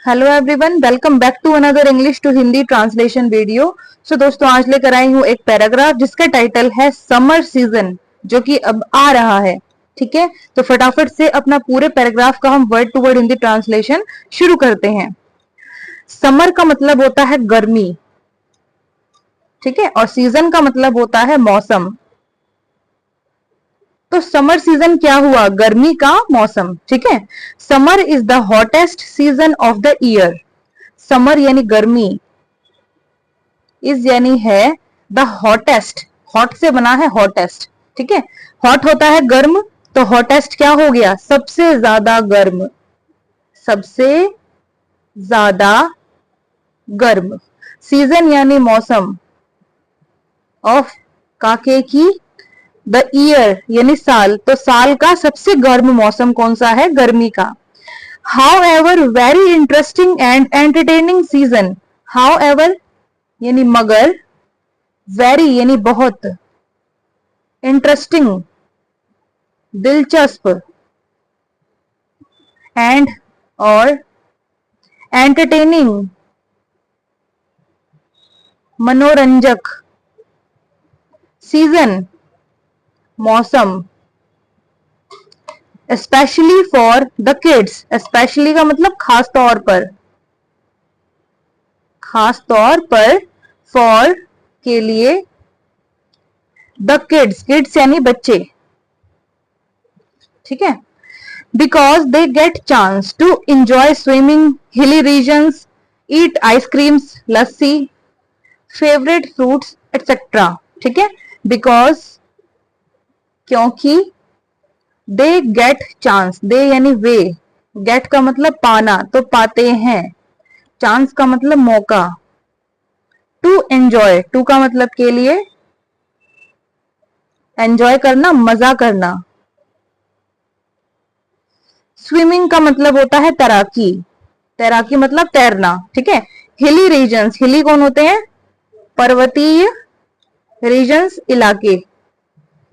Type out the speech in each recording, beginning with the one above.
Hello everyone, welcome back to another English to Hindi translation video. So दोस्तों, आज लेकर आई हूँ एक पैराग्राफ जिसका टाइटल है समर सीजन, जो कि अब आ रहा है। ठीक है, तो फटाफट से अपना पूरे पैराग्राफ का हम word to word Hindi translation शुरू करते हैं। समर का मतलब होता है गर्मी, ठीक है, और सीजन का मतलब होता है मौसम। तो समर सीजन क्या हुआ? गर्मी का मौसम। ठीक है, summer is the hottest season of the year. Summer यानी गर्मी, इज यानी है, द हॉटेस्ट, हॉट से बना है हॉटेस्ट। ठीक है, हॉट होता है गर्म, तो हॉटेस्ट क्या हो गया? सबसे ज्यादा गर्म, सबसे ज्यादा गर्म। सीजन यानी मौसम, ऑफ काके की, द ईयर यानी साल, तो साल का सबसे गर्म मौसम कौन सा है? गर्मी का। How ever very interesting and entertaining season. How ever यानी मगर, वेरी यानी बहुत, इंटरेस्टिंग दिलचस्प, एंड और एंटरटेनिंग मनोरंजक, सीजन मौसम, specially for the kids. Specially का मतलब खास तौर पर, खास तौर पर, फॉर के लिए, द किड्स, किड्स यानी बच्चे। ठीक है, because they get chance to enjoy swimming, hilly regions, eat ice creams, lassi, favorite fruits, etc. ठीक है, because, क्योंकि, they get chance, they यानी वे, get का मतलब पाना, तो पाते हैं, चांस का मतलब मौका, टू एंजॉय, टू का मतलब के लिए, एंजॉय करना, मजा करना। स्विमिंग का मतलब होता है तैराकी, तैराकी मतलब तैरना। ठीक है, हिली रीजन्स, हिली कौन होते हैं? पर्वतीय, रीजन्स इलाके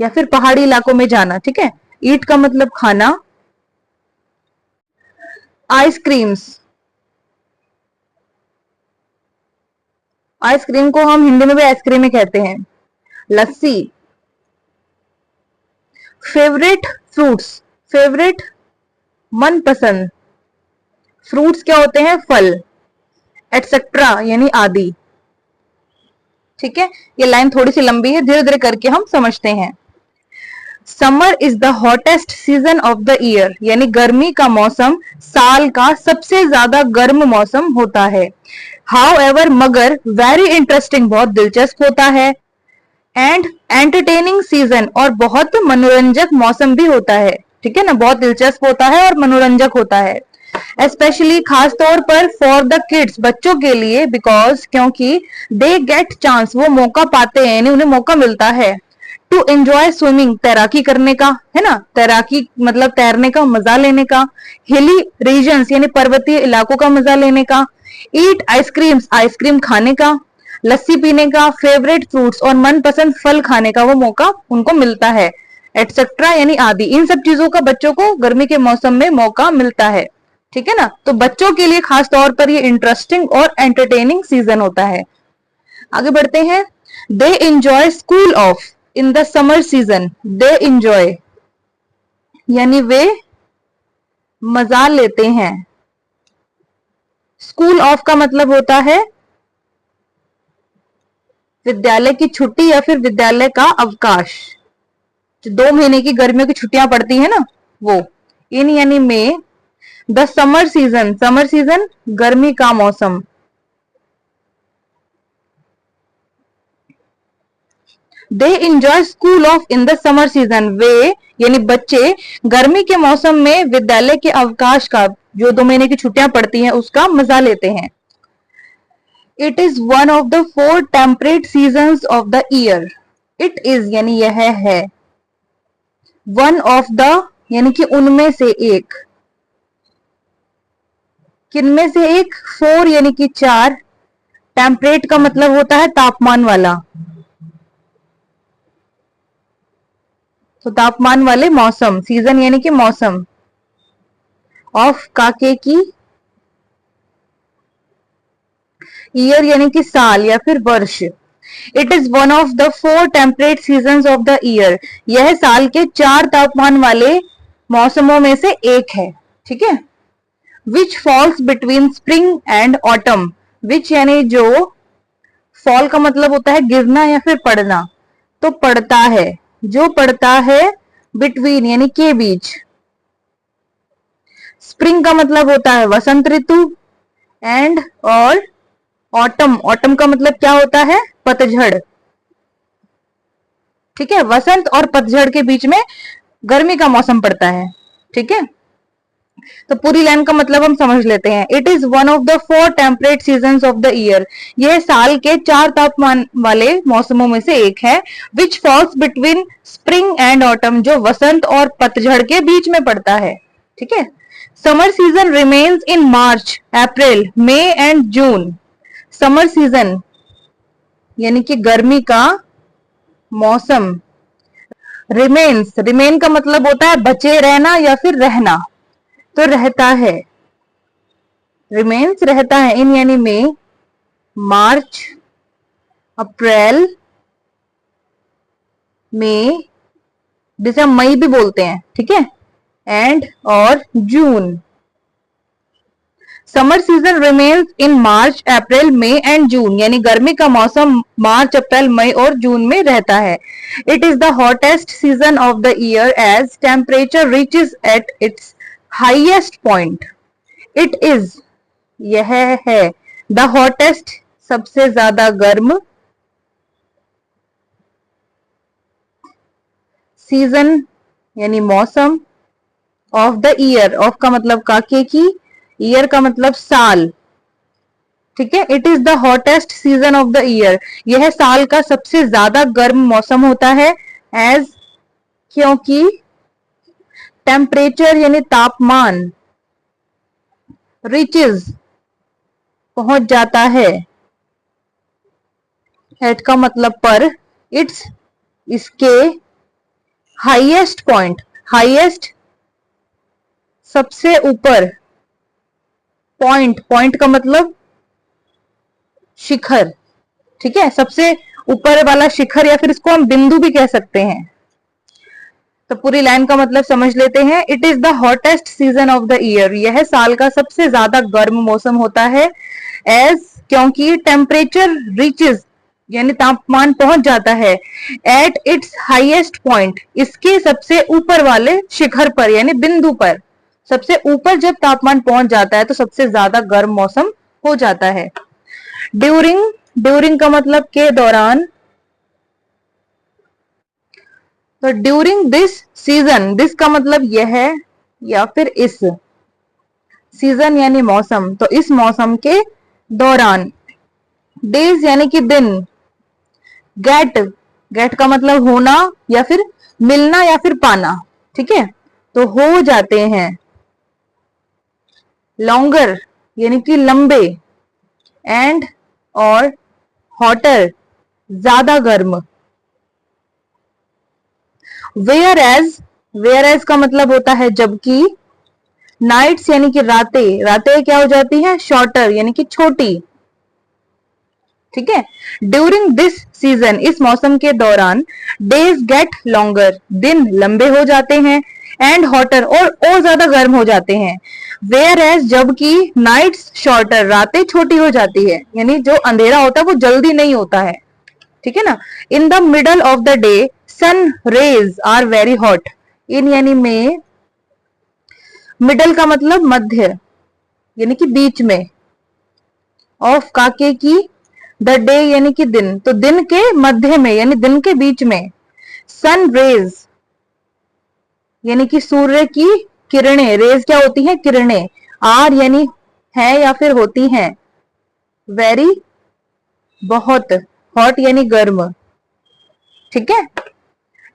या फिर पहाड़ी इलाकों में जाना। ठीक है, ईट का मतलब खाना, आइसक्रीम्स, आइसक्रीम को हम हिंदी में भी आइसक्रीम ही कहते हैं। लस्सी, फेवरेट फ्रूट्स, फेवरेट मनपसंद, फ्रूट्स क्या होते हैं? फल, एटसेट्रा यानी आदि। ठीक है, ये लाइन थोड़ी सी लंबी है, धीरे धीरे करके हम समझते हैं। Summer is the hottest season of the year, यानी गर्मी का मौसम साल का सबसे ज्यादा गर्म मौसम होता है। हाउ एवर मगर, वेरी इंटरेस्टिंग बहुत दिलचस्प होता है, एंड एंटरटेनिंग सीजन और बहुत मनोरंजक मौसम भी होता है। ठीक है ना, बहुत दिलचस्प होता है और मनोरंजक होता है। स्पेशली खास तौर पर, फॉर द किड्स बच्चों के लिए, बिकॉज क्योंकि, दे गेट चांस वो मौका पाते हैं, यानी उन्हें मौका मिलता है, टू एंजॉय स्विमिंग तैराकी करने का, है ना, तैराकी मतलब तैरने का, मजा लेने का, हिली रीजन्स यानी पर्वतीय इलाकों का मजा लेने का, ईट आइसक्रीम्स आइसक्रीम खाने का, लस्सी पीने का, फेवरेट फ्रूट्स और मनपसंद फल खाने का वो मौका उनको मिलता है, एटसेट्रा यानी आदि। इन सब चीजों का बच्चों को गर्मी के मौसम में मौका मिलता है। ठीक है ना, तो बच्चों के लिए खास तौर पर ये इंटरेस्टिंग और एंटरटेनिंग सीजन होता है। आगे बढ़ते हैं। दे enjoy school off in the summer season. They enjoy यानी वे मजा लेते हैं। स्कूल ऑफ का मतलब होता है विद्यालय की छुट्टी या फिर विद्यालय का अवकाश। जो 2 महीने की गर्मियों की छुट्टियां पड़ती है ना, वो। इन यानी में, the summer season, summer season गर्मी का मौसम। They enjoy school off in the summer season, वे यानी बच्चे गर्मी के मौसम में विद्यालय के अवकाश का, जो 2 महीने की छुट्टियां पड़ती हैं, उसका मजा लेते हैं। It is one of the 4 temperate season of the year. It is यानी यह है, वन ऑफ द यानी कि उनमें से एक, किनमें से एक? 4 यानी कि 4, टेम्परेट का मतलब होता है तापमान वाला, तो तापमान वाले मौसम, सीजन यानी कि मौसम, ऑफ काके की, ईयर यानी कि साल या फिर वर्ष। It is one of the 4 temperate season of the year. यह साल के 4 तापमान वाले मौसमों में से एक है। ठीक है। Which falls between spring and autumn. Which यानी जो, फॉल का मतलब होता है गिरना या फिर पड़ना, तो पड़ता है, जो पड़ता है, बिटवीन यानी के बीच। स्प्रिंग का मतलब होता है वसंत ऋतु, एंड और ऑटम, ऑटम का मतलब क्या होता है, पतझड़। ठीक है। वसंत और पतझड़ के बीच में गर्मी का मौसम पड़ता है। ठीक है। तो पूरी लाइन का मतलब हम समझ लेते हैं। It is one of the 4 temperate season of the year. यह साल के 4 तापमान वाले मौसमों में से एक है। Which falls between spring and autumn, जो वसंत और पतझड़ के बीच में पड़ता है। ठीक है। Summer season remains in March, April, May and June. Summer season यानी कि गर्मी का मौसम। रिमेन्स, रिमेन का मतलब होता है बचे रहना या फिर रहना, तो रहता है, रिमेन्स रहता है, इन यानी मई, मार्च, अप्रैल, मई, जिसे हम मई भी बोलते हैं। ठीक है। एंड और जून। Summer season remains in March, April, May and June, यानी गर्मी का मौसम मार्च, अप्रैल, मई और जून में रहता है। It is the hottest season of the year as temperature reaches at its highest point. It is, यह है, द हॉटेस्ट, सबसे ज्यादा गर्म, सीजन यानी मौसम, ऑफ द ईयर, ऑफ का मतलब काके की, ईयर का मतलब साल। ठीक है। It is the hottest season of the year, यह साल का सबसे ज्यादा गर्म मौसम होता है। एज, क्योंकि, टेम्परेचर यानी तापमान, रिचेज पहुंच जाता है, एट का मतलब पर, इट्स इसके, हाईएस्ट पॉइंट, हाईएस्ट सबसे ऊपर, पॉइंट, पॉइंट का मतलब शिखर। ठीक है। सबसे ऊपर वाला शिखर, या फिर इसको हम बिंदु भी कह सकते हैं। तो पूरी लाइन का मतलब समझ लेते हैं। It is the hottest season of the year, यह साल का सबसे ज्यादा गर्म मौसम होता है। एज, क्योंकि, टेम्परेचर रीचेस यानी तापमान पहुंच जाता है, एट इट्स हाईएस्ट पॉइंट, इसके सबसे ऊपर वाले शिखर पर यानी बिंदु पर। सबसे ऊपर जब तापमान पहुंच जाता है तो सबसे ज्यादा गर्म मौसम हो जाता है। ड्यूरिंग, ड्यूरिंग का मतलब के दौरान, तो ड्यूरिंग दिस सीजन, दिस का मतलब यह है या फिर इस, सीजन यानी मौसम, तो इस मौसम के दौरान, डेज यानी कि दिन, गेट, गेट का मतलब होना या फिर मिलना या फिर पाना। ठीक है। तो हो जाते हैं, लॉन्गर यानी कि लंबे, एंड और हॉटर ज्यादा गर्म। वेयर एज, वेयर एज का मतलब होता है जबकि, नाइट्स यानी कि रातें, रातें क्या हो जाती है, शॉर्टर यानी कि छोटी। ठीक है। ड्यूरिंग दिस सीजन, इस मौसम के दौरान, डेज गेट लॉन्गर, दिन लंबे हो जाते हैं, एंड हॉटर और ज्यादा गर्म हो जाते हैं। वेयर एज, जबकि, नाइट्स शॉर्टर, रातें छोटी हो जाती है, यानी जो अंधेरा होता है वो जल्दी नहीं होता है। ठीक है ना। In the middle of the day sun rays are very hot. In यानी में, मिडल का मतलब मध्य यानी कि बीच में, ऑफ काके की, द डे यानी कि दिन, तो दिन के मध्य में यानी दिन के बीच में। सन रेज यानी कि सूर्य की किरणें, रेज क्या होती है, किरणें, आर यानी है या फिर होती हैं, वेरी बहुत, हॉट यानी गर्म। ठीक है।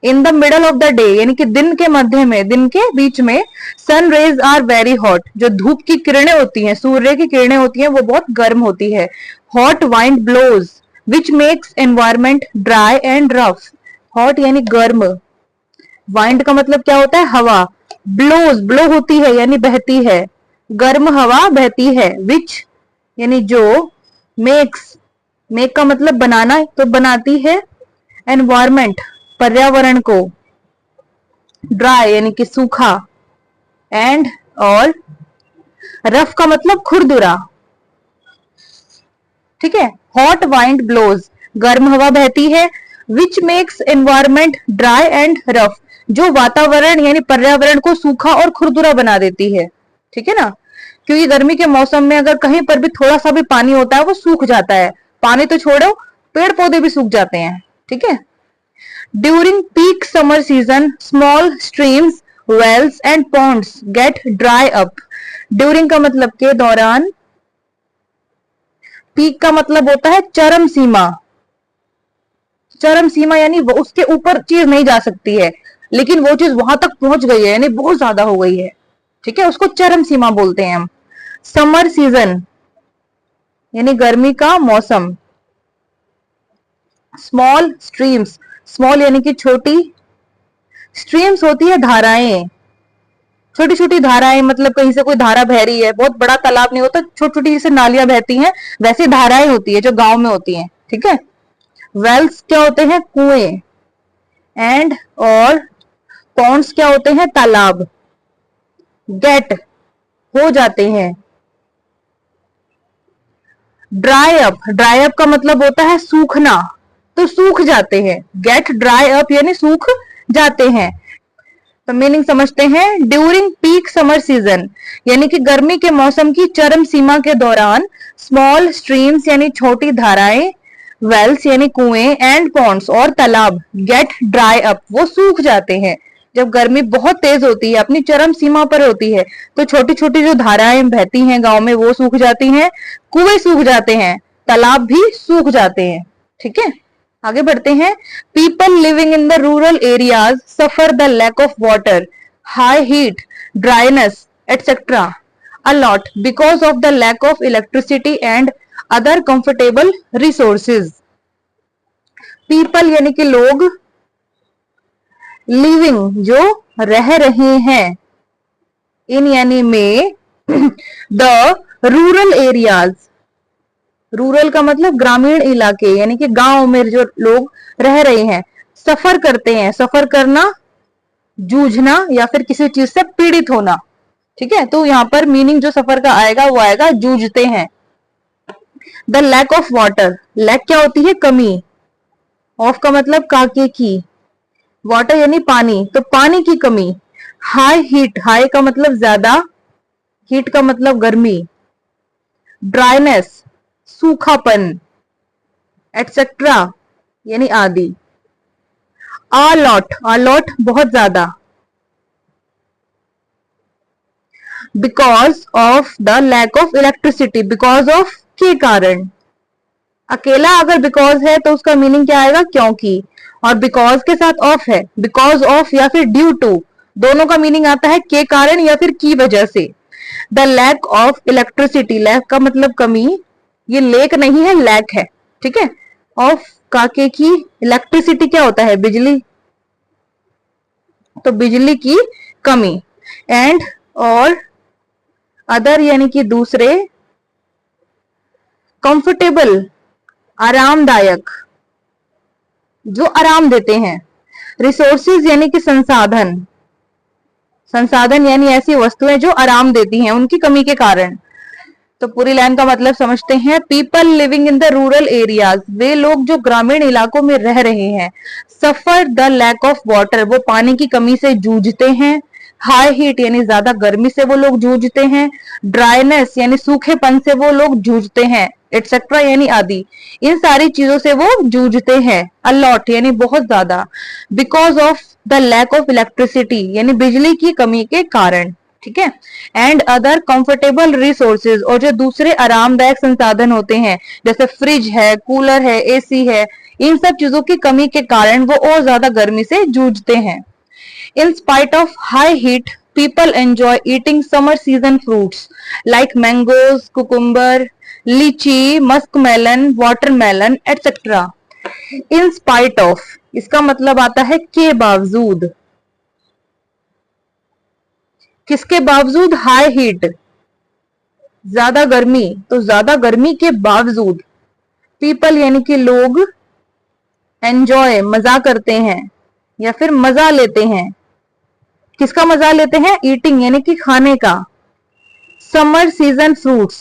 इन the middle of the day यानी कि दिन के मध्य में, दिन के बीच में, sun rays are very hot, जो धूप की किरणें होती हैं, सूर्य की किरणें होती हैं, वो बहुत गर्म होती है। Hot wind blows which makes environment dry and rough. Hot यानी गर्म, वाइंड का मतलब क्या होता है, हवा, ब्लोज, ब्लो होती है यानी बहती है, गर्म हवा बहती है, विच यानी जो, मेक्स, मेक का मतलब बनाना, तो बनाती है एनवायरमेंट पर्यावरण को, ड्राई यानी कि सूखा, एंड और रफ का मतलब खुरदुरा, ठीक है। हॉट वाइंड ब्लोज, गर्म हवा बहती है, विच makes environment dry and rough, जो वातावरण यानी पर्यावरण को सूखा और खुरदुरा बना देती है, ठीक है ना। क्योंकि गर्मी के मौसम में अगर कहीं पर भी थोड़ा सा भी पानी होता है वो सूख जाता है, पानी तो छोड़ो पेड़ पौधे भी सूख जाते हैं, ठीक है। During peak summer season small streams wells and ponds get dry up, during का मतलब के दौरान, पीक का मतलब होता है चरम सीमा, चरम सीमा यानी वो उसके ऊपर चीज नहीं जा सकती है, लेकिन वो चीज वहां तक पहुंच गई है यानी बहुत ज्यादा हो गई है, ठीक है, उसको चरम सीमा बोलते हैं हम। समर सीजन यानी गर्मी का मौसम। स्मॉल स्ट्रीम्स, स्मॉल यानी कि छोटी, स्ट्रीम्स होती है धाराएं, छोटी छोटी धाराएं, मतलब कहीं से कोई धारा बह रही है, बहुत बड़ा तालाब नहीं होता, छोटी छोटी जैसे नालियां बहती हैं वैसी धाराएं होती है जो गांव में होती हैं, ठीक है। वेल्स क्या होते हैं, कुएं, एंड और पॉन्ड्स क्या होते हैं, तालाब। गेट हो जाते हैं, ड्राई अप, ड्राई अप का मतलब होता है सूखना, तो सूख जाते हैं, गेट ड्राई अप यानी सूख जाते हैं। तो मीनिंग समझते हैं, ड्यूरिंग पीक समर सीजन यानी कि गर्मी के मौसम की चरम सीमा के दौरान, स्मॉल स्ट्रीम्स यानी छोटी धाराएं, वेल्स यानी कुएं, एंड पॉन्ड्स और तालाब गेट ड्राई अप वो सूख जाते हैं। जब गर्मी बहुत तेज होती है, अपनी चरम सीमा पर होती है, तो छोटी छोटी जो धाराएं बहती हैं गांव में वो सूख जाती हैं, कुएं सूख जाते हैं, तालाब भी सूख जाते हैं, ठीक है। आगे बढ़ते हैं। People living in the rural areas suffer the lack of water, high heat, dryness etcetera a lot because of the lack of electricity and other comfortable resources. People यानी कि लोग, लिविंग जो रह रहे हैं, इन यानी में, द रूरल एरियाज, रूरल का मतलब ग्रामीण इलाके यानी कि गांव में जो लोग रह रहे हैं, सफर करते हैं, सफर करना जूझना या फिर किसी चीज से पीड़ित होना, ठीक है। तो यहां पर मीनिंग जो सफर का आएगा वो आएगा जूझते हैं। The lack of water, lack क्या होती है, कमी, ऑफ का मतलब काके की, वाटर यानी पानी, तो पानी की कमी। हाई हीट, हाई का मतलब ज्यादा, हीट का मतलब गर्मी, ड्राइनेस सूखापन, एटसेट्रा यानी आदि। आ लॉट बहुत ज्यादा, because of the lack of electricity, because of के कारण, अकेला अगर बिकॉज है तो उसका मीनिंग क्या आएगा, क्योंकि, और बिकॉज के साथ ऑफ है, बिकॉज ऑफ या फिर ड्यू टू, दोनों का मीनिंग आता है के कारण या फिर की वजह से। The lack of electricity, lack का मतलब कमी, ये लेक नहीं है लैक है, ठीक है। ऑफ काके की, इलेक्ट्रिसिटी क्या होता है, बिजली, तो बिजली की कमी, एंड और अदर यानी कि दूसरे, कंफर्टेबल आरामदायक, जो आराम देते हैं, रिसोर्सेज यानी कि संसाधन, संसाधन यानी ऐसी वस्तुएं जो आराम देती हैं उनकी कमी के कारण। तो पूरी लाइन का मतलब समझते हैं। People living in the rural areas, वे लोग जो ग्रामीण इलाकों में रह रहे हैं, suffer the lack of water, वो पानी की कमी से जूझते हैं, हाई हीट यानी ज्यादा गर्मी से वो लोग जूझते हैं, ड्राइनेस यानी सूखेपन से वो लोग जूझते हैं, एटसेट्रा यानी आदि, इन सारी चीजों से वो जूझते हैं। अलॉट यानी बहुत ज्यादा, because of the lack of electricity यानी बिजली की कमी के कारण, ठीक है। एंड अदर कंफर्टेबल रिसोर्सेज, और जो दूसरे आरामदायक संसाधन होते हैं जैसे फ्रिज है, कूलर है, एसी है, इन सब चीजों की कमी के कारण वो और ज्यादा गर्मी से जूझते हैं। In spite of high heat, people enjoy eating summer season fruits like mangoes, cucumber, lychee, muskmelon, watermelon, etc. In spite of, इसका मतलब आता है के बावजूद, किसके बावजूद, हाई हीट, ज्यादा गर्मी, तो ज्यादा गर्मी के बावजूद पीपल यानी कि लोग, एंजॉय मजा करते हैं या फिर मजा लेते हैं। किसका मजा लेते हैं? ईटिंग यानी कि खाने का। समर सीजन फ्रूट्स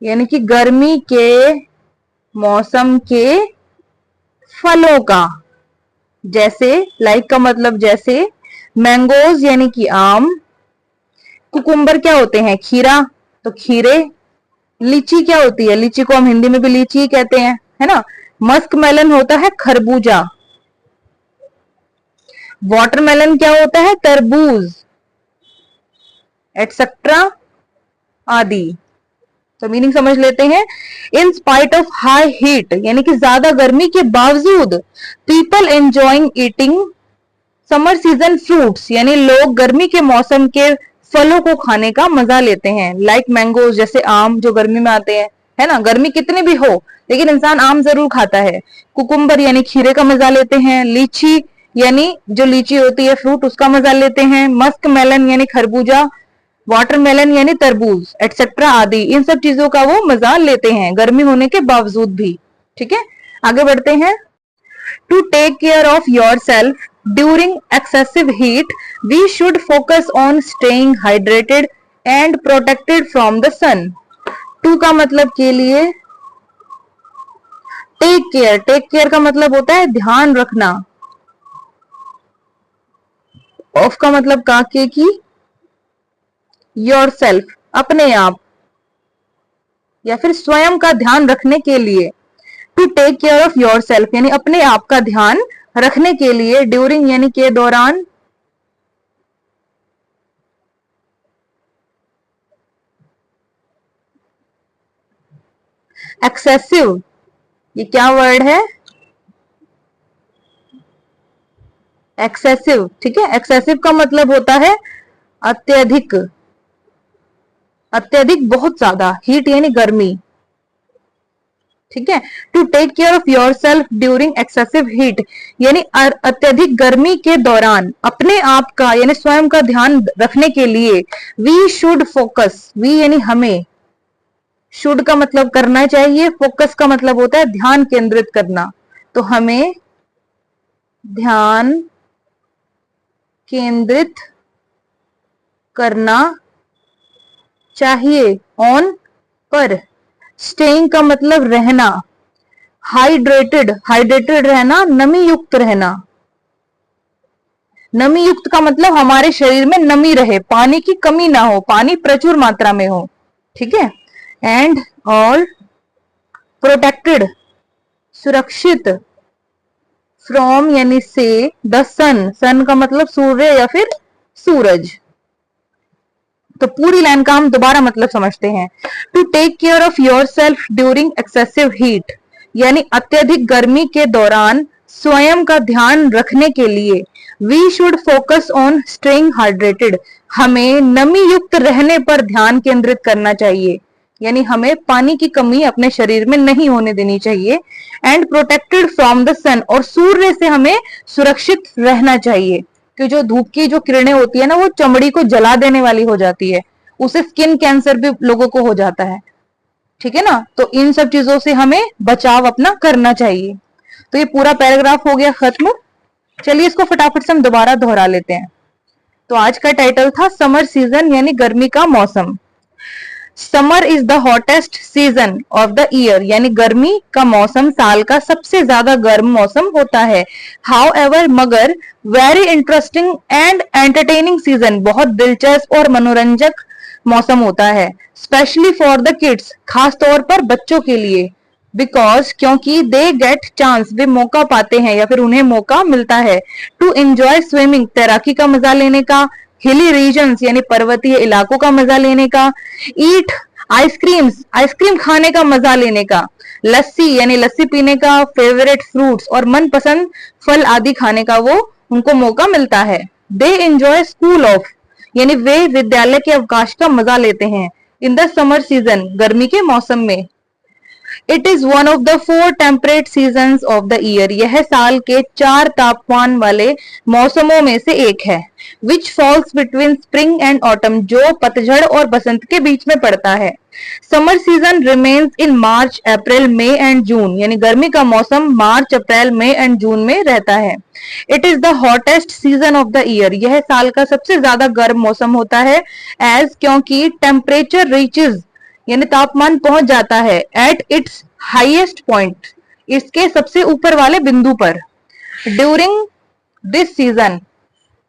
यानी कि गर्मी के मौसम के फलों का। जैसे, लाइक का मतलब जैसे, मैंगोज यानी कि आम, कुकुम्बर क्या होते हैं? खीरा, तो खीरे। लीची क्या होती है? लीची को हम हिंदी में भी लीची ही कहते हैं, है ना। मस्क मेलन होता है खरबूजा। वाटरमेलन क्या होता है? तरबूज, एटसेट्रा आदि। तो मीनिंग समझ लेते हैं। In spite of high heat यानी कि ज्यादा गर्मी के बावजूद people enjoying eating summer season fruits यानी लोग गर्मी के मौसम के फलों को खाने का मजा लेते हैं। लाइक मैंगोज, जैसे आम जो गर्मी में आते हैं, है ना। गर्मी कितनी भी हो लेकिन इंसान आम जरूर खाता है। कुकुम्बर यानी खीरे का मजा लेते हैं। लीची यानी जो लीची होती है फ्रूट, उसका मजा लेते हैं। मस्क मेलन यानी खरबूजा। वाटरमेलन यानी तरबूज, एटसेट्रा आदि। इन सब चीजों का वो मजा लेते हैं गर्मी होने के बावजूद भी। ठीक है, आगे बढ़ते हैं। To take care of yourself during excessive heat we should focus on staying hydrated and protected from the sun. To का मतलब के लिए। टेक केयर, टेक केयर का मतलब होता है ध्यान रखना। ऑफ का मतलब काके की। योर सेल्फ अपने आप या फिर स्वयं का ध्यान रखने के लिए। To take care of yourself यानी अपने आप का ध्यान रखने के लिए। ड्यूरिंग यानी के दौरान। एक्सेसिव, ये क्या वर्ड है? एक्सेसिव, ठीक है। एक्सेसिव का मतलब होता है अत्यधिक, अत्यधिक बहुत ज्यादा। हीट यानी गर्मी, ठीक है। To take care of yourself during excessive heat यानी अत्यधिक गर्मी के दौरान अपने आप का यानी स्वयं का ध्यान रखने के लिए। वी शुड फोकस, वी यानी हमें, शुड का मतलब करना चाहिए, फोकस का मतलब होता है ध्यान केंद्रित करना। तो हमें ध्यान केंद्रित करना चाहिए। ऑन, पर। स्टेइंग का मतलब रहना। हाइड्रेटेड, हाइड्रेटेड रहना, नमी युक्त रहना। नमी युक्त का मतलब हमारे शरीर में नमी रहे, पानी की कमी ना हो, पानी प्रचुर मात्रा में हो। ठीक है। एंड और प्रोटेक्टेड, सुरक्षित। फ्रॉम यानी से, द सन, सन का मतलब सूर्य या फिर सूरज। तो पूरी लाइन का हम दोबारा मतलब समझते हैं। To take care of yourself during excessive heat यानी अत्यधिक गर्मी के दौरान स्वयं का ध्यान रखने के लिए। We should focus on staying hydrated, हमें नमी युक्त रहने पर ध्यान केंद्रित करना चाहिए, यानी हमें पानी की कमी अपने शरीर में नहीं होने देनी चाहिए। एंड प्रोटेक्टेड फ्रॉम द सन, और सूर्य से हमें सुरक्षित रहना चाहिए, कि जो धूप की जो किरणें होती है ना, वो चमड़ी को जला देने वाली हो जाती है, उससे स्किन कैंसर भी लोगों को हो जाता है। ठीक है ना। तो इन सब चीजों से हमें बचाव अपना करना चाहिए। तो ये पूरा पैराग्राफ हो गया खत्म। चलिए इसको फटाफट से हम दोबारा दोहरा लेते हैं। तो आज का टाइटल था समर सीजन यानी गर्मी का मौसम। Summer is the hottest season of the year यानी गर्मी का मौसम साल का सबसे ज्यादा गर्म मौसम होता है। हाउ एवर, मगर very interesting and entertaining season, बहुत दिलचस्प और मनोरंजक मौसम होता है। स्पेशली फॉर द किड्स, खास तौर पर बच्चों के लिए। बिकॉज, क्योंकि दे गेट चांस, वे मौका पाते हैं या फिर उन्हें मौका मिलता है। टू एंजॉय स्विमिंग, तैराकी का मजा लेने का। हिली रीजन्स यानी पर्वतीय इलाकों का मजा लेने का। ईट आइसक्रीम्स, आइसक्रीम खाने का मजा लेने का। लस्सी यानी लस्सी पीने का। फेवरेट फ्रूट्स, और मनपसंद फल आदि खाने का वो उनको मौका मिलता है। दे एंजॉय स्कूल ऑफ, यानी वे विद्यालय के अवकाश का मजा लेते हैं। इन द समर सीजन, गर्मी के मौसम में। It is one of the 4 temperate seasons of the year. यह साल के 4 तापमान वाले मौसमों में से एक है। Which falls between spring and autumn, जो पतझड़ और बसंत के बीच में पड़ता है। Summer season remains in March, April, May and June, यानी गर्मी का मौसम मार्च, अप्रैल, मई एंड जून में रहता है। It is the hottest season of the year. यह साल का सबसे ज्यादा गर्म मौसम होता है। एज, क्योंकि टेम्परेचर रीचेज, यानी तापमान पहुंच जाता है एट इट्स हाईएस्ट पॉइंट, इसके सबसे ऊपर वाले बिंदु पर। ड्यूरिंग दिस सीजन,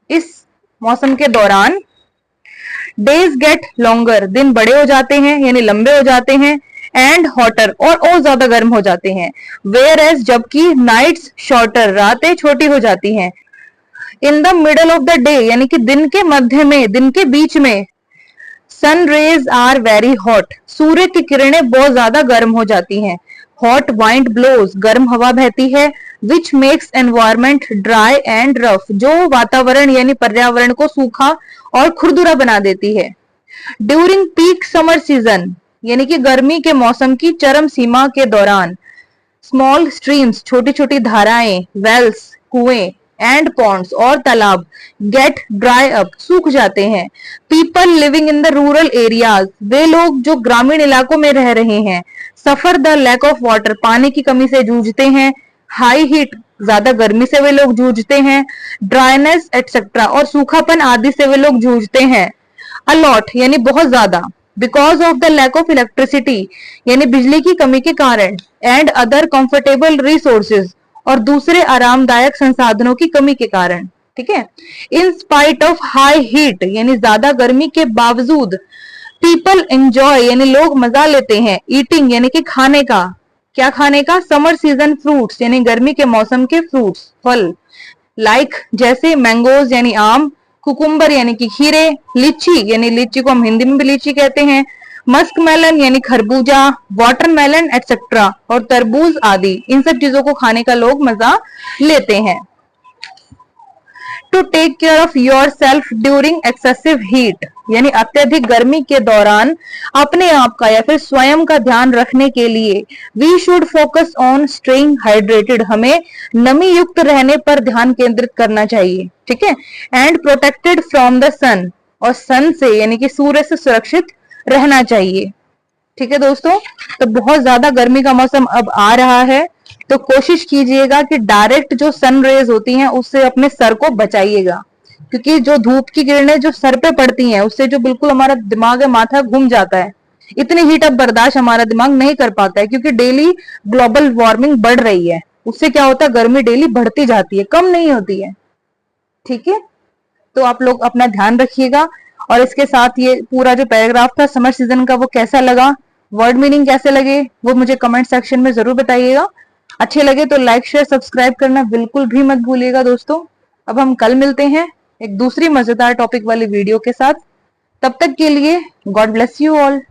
इस मौसम के दौरान, डेज गेट लॉन्गर, दिन बड़े हो जाते हैं यानी लंबे हो जाते हैं। एंड हॉटर, और ज्यादा गर्म हो जाते हैं। वेयर एज, जबकि नाइट्स शॉर्टर, रातें छोटी हो जाती हैं। इन the middle of the day, यानी कि दिन के मध्य में, दिन के बीच में, sun rays are very hot, सूर्य की किरणें बहुत ज्यादा गर्म हो जाती हैं। हॉट वाइंड ब्लोज, गर्म हवा बहती है। विच makes environment dry and rough, जो वातावरण यानी पर्यावरण को सूखा और खुरदुरा बना देती है। ड्यूरिंग पीक समर सीजन, यानी कि गर्मी के मौसम की चरम सीमा के दौरान, स्मॉल स्ट्रीम्स, छोटी छोटी धाराएं, वेल्स, कुएं, एंड पॉन्ड्स, और तालाब, गेट ड्राई अप, सूख जाते हैं। People living in the rural areas, वे लोग जो ग्रामीण इलाकों में रह रहे हैं। Suffer the lack of water, पानी की कमी से जूझते हैं। हाई हीट, ज्यादा गर्मी से वे लोग जूझते हैं। ड्राइनेस एटसेट्रा, और सूखापन आदि से वे लोग जूझते हैं। अलॉट, यानी बहुत ज्यादा। Because of the lack of electricity, यानी बिजली की कमी के कारण। एंड अदर कंफर्टेबल रिसोर्सेज, और दूसरे आरामदायक संसाधनों की कमी के कारण। ठीक है। In spite of high heat, यानी ज्यादा गर्मी के बावजूद, पीपल एंजॉय, यानी लोग मजा लेते हैं। ईटिंग, यानी कि खाने का। क्या खाने का? समर सीजन फ्रूट्स, यानी गर्मी के मौसम के फ्रूट्स, फल। लाइक, जैसे मैंगोज यानी आम, कुकुम्बर यानी कि खीरे, लीची, यानी लीची को हम हिंदी में भी लीची कहते हैं, मस्क मेलन यानी खरबूजा, वाटरमेलन एटसेट्रा, और तरबूज आदि। इन सब चीजों को खाने का लोग मजा लेते हैं। To take care of yourself during excessive heat, यानी अत्यधिक गर्मी के दौरान अपने आप का या फिर स्वयं का ध्यान रखने के लिए, we should focus on staying hydrated, हमें नमी युक्त रहने पर ध्यान केंद्रित करना चाहिए। ठीक है। एंड प्रोटेक्टेड फ्रॉम द सन, और सन से यानी कि सूर्य से सुरक्षित रहना चाहिए। ठीक है दोस्तों, तो बहुत ज्यादा गर्मी का मौसम अब आ रहा है, तो कोशिश कीजिएगा कि डायरेक्ट जो सन रेज होती हैं उससे अपने सर को बचाइएगा, क्योंकि जो धूप की किरणें जो सर पे पड़ती हैं उससे जो बिल्कुल हमारा दिमाग है, माथा घूम जाता है। इतनी हीट अब बर्दाश्त हमारा दिमाग नहीं कर पाता है, क्योंकि डेली ग्लोबल वार्मिंग बढ़ रही है। उससे क्या होता है, गर्मी डेली बढ़ती जाती है, कम नहीं होती है। ठीक है, तो आप लोग अपना ध्यान रखिएगा। और इसके साथ ये पूरा जो पैराग्राफ था समर सीजन का, वो कैसा लगा, वर्ड मीनिंग कैसे लगे, वो मुझे कमेंट सेक्शन में जरूर बताइएगा। अच्छे लगे तो लाइक शेयर सब्सक्राइब करना बिल्कुल भी मत भूलिएगा दोस्तों। अब हम कल मिलते हैं एक दूसरी मजेदार टॉपिक वाली वीडियो के साथ। तब तक के लिए गॉड ब्लेस यू ऑल।